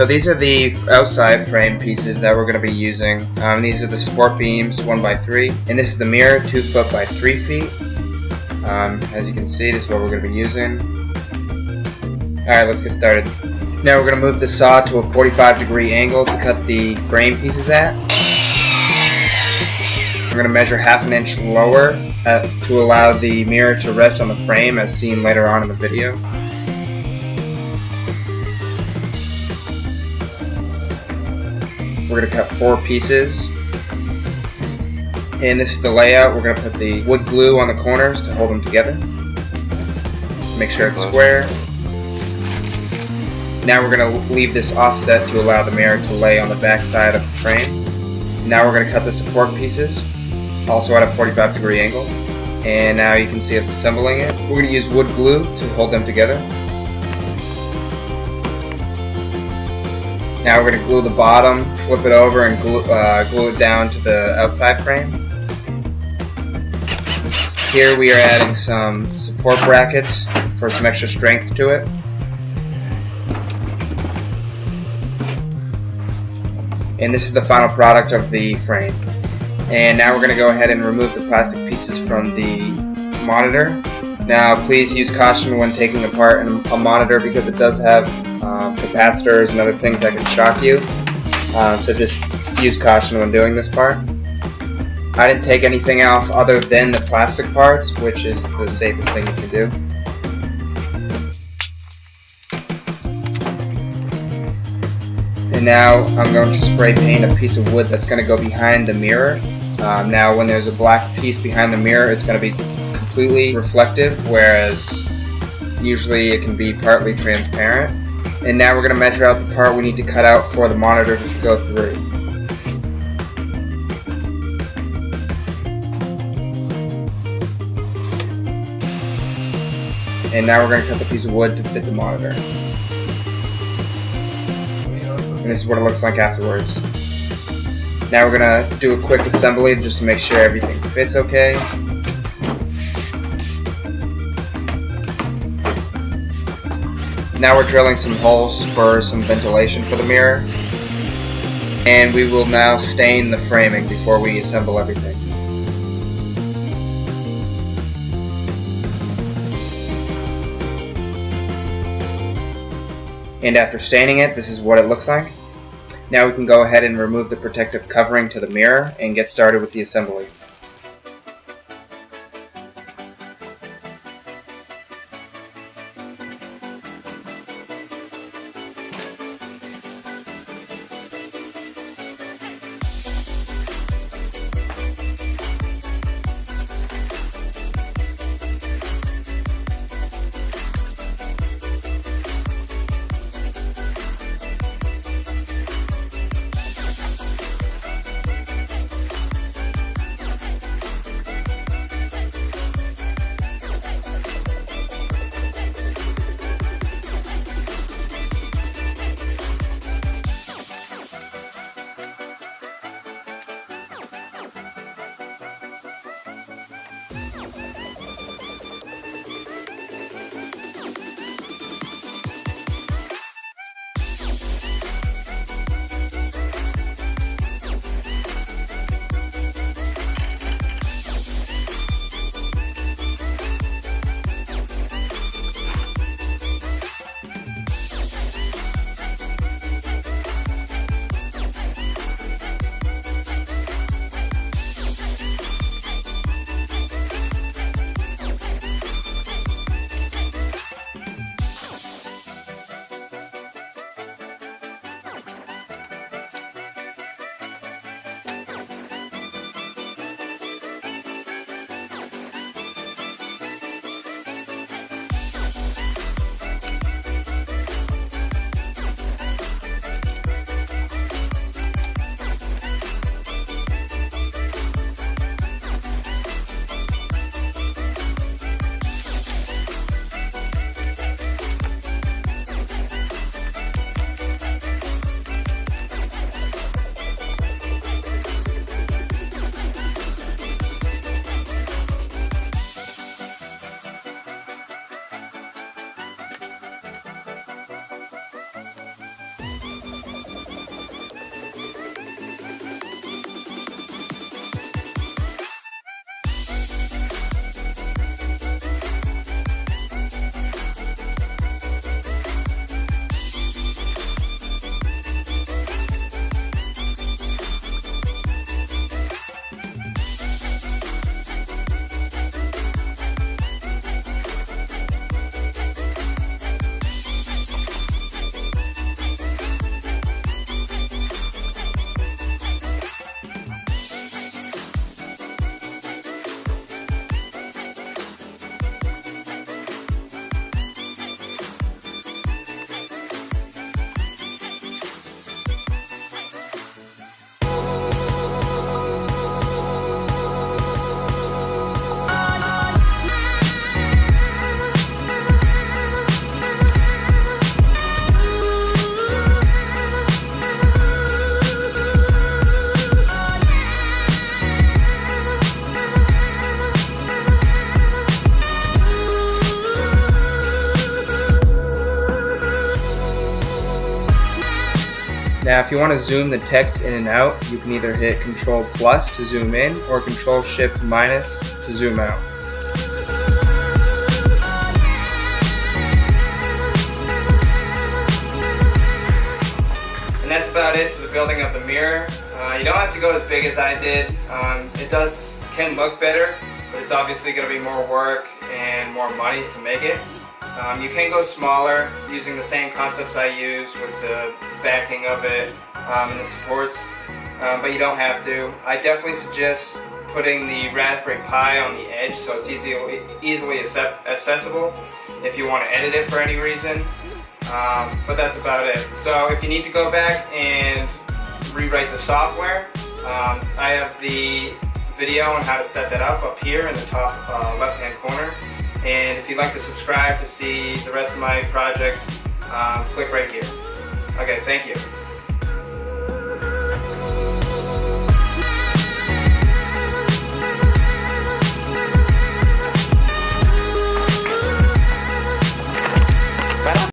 So these are the outside frame pieces that we're going to be using. These are the support beams 1x3, and this is the mirror 2 foot by 3 feet. As you can see, this is what we're going to be using. Alright, let's get started. Now we're going to move the saw to a 45-degree angle to cut the frame pieces at. We're going to measure ½ an inch lower to allow the mirror to rest on the frame as seen later on in the video. We're going to cut 4 pieces. And this is the layout. We're going to put the wood glue on the corners to hold them together. Make sure it's square. Now we're going to leave this offset to allow the mirror to lay on the back side of the frame. Now we're going to cut the support pieces, also at a 45-degree angle. And now you can see us assembling it. We're going to use wood glue to hold them together. Now we're going to glue the bottom, flip it over, and glue it down to the outside frame. Here we are adding some support brackets for some extra strength to it. And this is the final product of the frame. And now we're going to go ahead and remove the plastic pieces from the monitor. Now please use caution when taking apart a monitor because it does have capacitors and other things that can shock you. So just use caution when doing this part. I didn't take anything off other than the plastic parts, which is the safest thing you can do. And now I'm going to spray paint a piece of wood that's going to go behind the mirror. Now when there's a black piece behind the mirror, it's going to be completely reflective, whereas usually it can be partly transparent. And now we're going to measure out the part we need to cut out for the monitor to go through. And now we're going to cut the piece of wood to fit the monitor. And this is what it looks like afterwards. Now we're going to do a quick assembly just to make sure everything fits okay. Now we're drilling some holes for some ventilation for the mirror. And we will now stain the framing before we assemble everything. And after staining it, this is what it looks like. Now we can go ahead and remove the protective covering to the mirror and get started with the assembly. Now if you want to zoom the text in and out, you can either hit Control plus to zoom in or Control Shift minus to zoom out. And that's about it to the building of the mirror. You don't have to go as big as I did. It can look better, but it's obviously going to be more work and more money to make it. You can go smaller using the same concepts I use with the backing of it and the supports, but you don't have to. I definitely suggest putting the Raspberry Pi on the edge so it's easily accessible if you want to edit it for any reason. But that's about it. So if you need to go back and rewrite the software, I have the video on how to set that up here in the top left hand corner. And if you'd like to subscribe to see the rest of my projects, click right here. Okay, thank you.